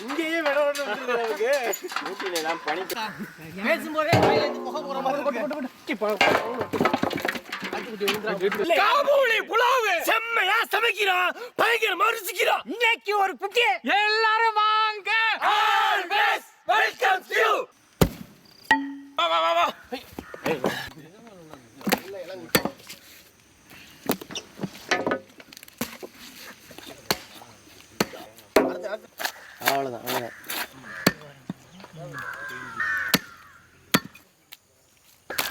இங்கேயே விடணும் நமக்கு ஊட்டியில எல்லாம் பனி பேசும்போதே முகம் போற மாதிரி காபூலி புலாவு செம்மையா சமைக்கிறோம் பயங்கரமா ருசிக்கிறோம் இன்னைக்கு ஒரு குட்டி எல்லாரும் வாங்க ஆல்வேஸ் வெல்கம் யூ வா வா வா வா அவ்வளவுதான் அவ்வளவுதான்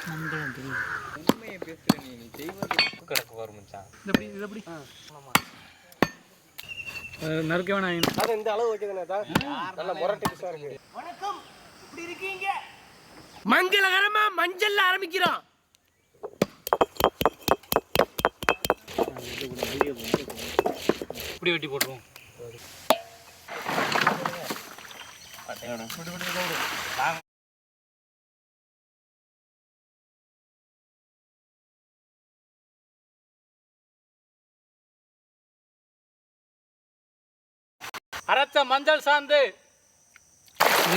மங்களம் தெரியும் உண்மையை பேசுற நீ செய்வது கிடக்கு வரும் மச்சான் இது எப்படி நறுக்க வேணாம் அத இந்த அளவு வைக்கதானே நல்ல முரட்டு பிசா இருக்கு வணக்கம் எப்படி இருக்கீங்க மங்களகரமா மஞ்சள்ல ஆரம்பிக்கிறோம் இப்படி வெட்டி போடுறோம் அரைச்ச மஞ்சள் சாந்து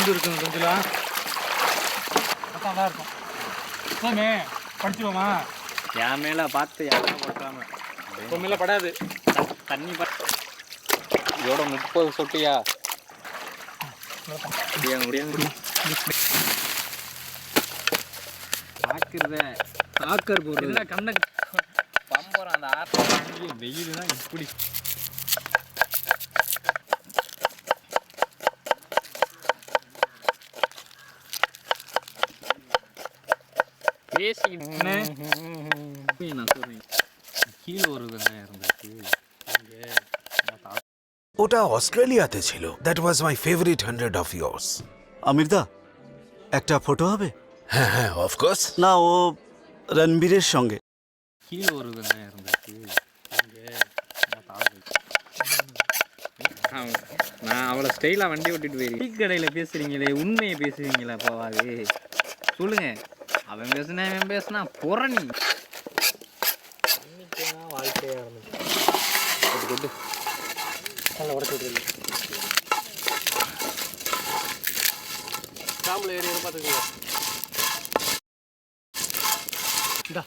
இருக்கும் கொஞ்சம் நல்லா இருக்கும் சோமே படிச்சுவோமா என் மேல பார்த்து யாரும் போட்டாம உன் மேல படாது தண்ணி இதோட 30 சொட்டியா முடியாது தாக்கர் போடுறது கண்ண பம்பரம் அந்த ஆற்று வெயில் தான் இப்படி ওটা অস্ট্রেলিয়াতে ছিল that was my favourite 100 of years আমিরদা একটা ফটো হবে হ্যাঁ হ্যাঁ অফকোর্স না ও রণবীরের সঙ্গে நான் அவளை ஸ்டைலா வண்டி ஓட்டிட்டு போய் டீ கடையில பேசுறீங்களே உண்மையை பேசுவீங்களா போவாது சொல்லுங்க அவன் பேசுனா புறணி வாழ்க்கையா இருந்துச்சு நல்லா உடச்சு விட்டுருங்க சாம்பல் ஏறி பார்த்துக்கோங்க இந்தா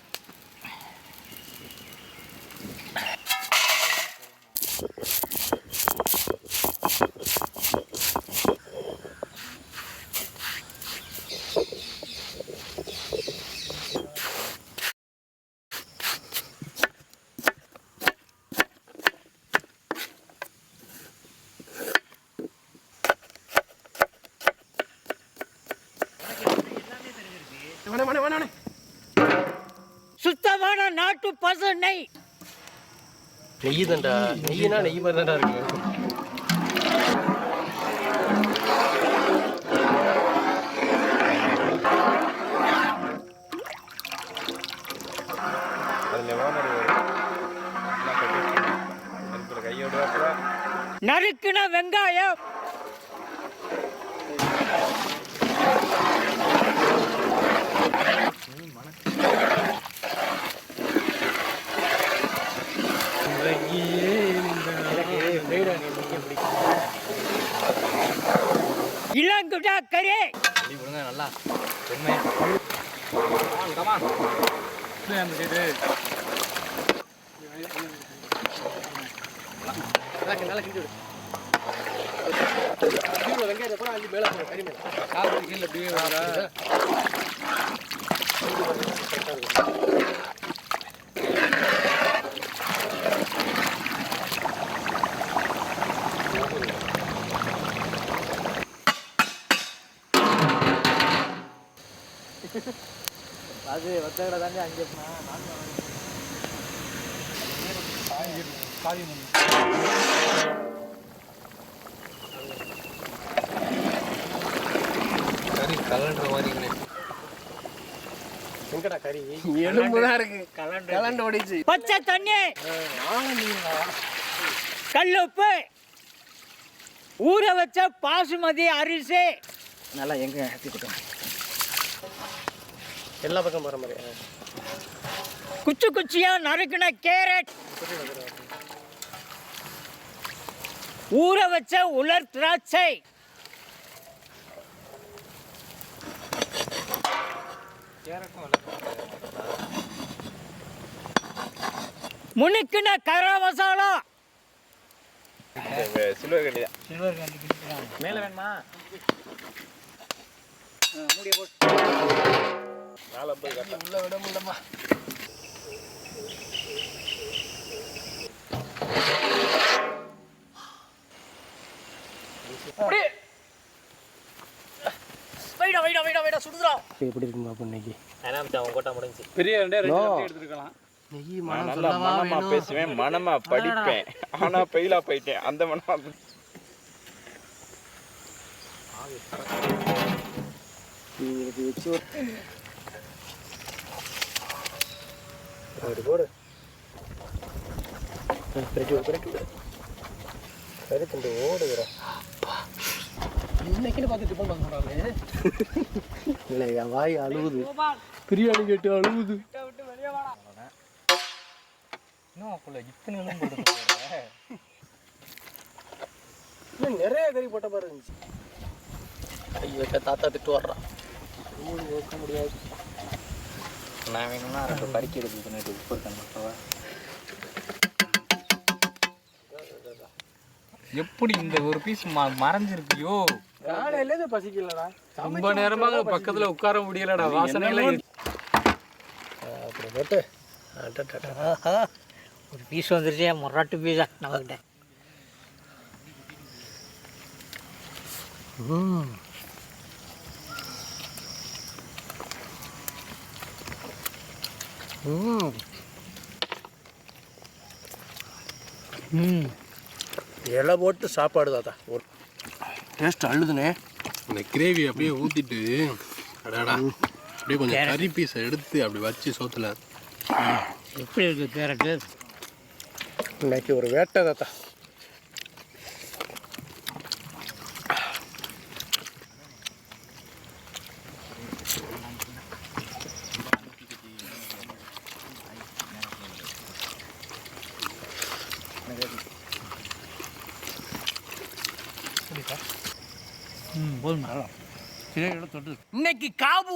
சுத்தமான நாட்டு பசு நெய் நெய் தான்டா நெய்னா நெய் மாதிரி தான்டா இருக்கு நறுக்குன வெங்காயம் இளங்குடா கரே நல்லா அது வச்சகடை தாண்டி அங்கே கறி கலண்டுற மாதிரி எங்கடா கறி எலும்புதான் இருக்கு கலண்டு ஓடிச்சு பச்சை தண்ணி கல்லுப்பு ஊற வச்ச பாசுமதி அரிசி நல்லா எங்க ஏற்றிக்கிட்டோம் எல்லா பக்கம் போகிற மாதிரி குச்சி குச்சியா நறுக்கின கேரட் ஊற வச்ச உலர் திராட்சை, முனுக்குன கர மசாலா, சில்வர் கண்டி தான். சில்வர் கண்டி மேல வேணுமா? மூடிய போட்டு மேலே போய் கட்ட உள்ள விட முடியலம்மா. எப்படி இருக்குமா இன்னைக்கு? பெரிய ரெண்டே எடுத்துருக்கலாம். நான் நல்லா மனமா பேசுவேன், மனமா படிப்பேன். ஆனா பெயிலா போயிட்டேன். அந்த மனமா போடு ஓடுகிறேன். இன்னைக்குன்னு பார்த்து டிஃபன் பார்க்க மாட்டாங்க. இல்லை, என் வாய் அழுவுது. பிரியாணி கேட்டு அழுவுது. நிறைய கறி போட்ட பாரு இருந்துச்சு. கை வைக்க தாத்தா திட்டு வர்றான். வைக்க முடியாது. நான் வேணும்னா 2 பறிக்க எடுத்து உப்பு இருக்கேன். எப்படி இந்த ஒரு பீஸ் மறைஞ்சிருக்கியோ? காலையில பசிக்கலடா. ரொம்ப நேரமாக பக்கத்துல உட்கார முடியலடா. வாசனையில அப்படி போட்டு ஒரு பீஸ் வந்துருச்சு. மொராட்டு பீஸா நம்மகிட்ட. இலை போட்டு சாப்பாடு தாத்தா. ஒரு டேஸ்ட் அழுதுனே. அந்த கிரேவி அப்படியே ஊற்றிட்டு அடாடா அப்படியே கொஞ்சம் கறி பீஸை எடுத்து அப்படி வச்சு சோத்துல எப்படி இருக்கு கேரட்டு? இன்னைக்கு ஒரு வேட்டை தாத்தா. போதும். இன்னைக்கு காபு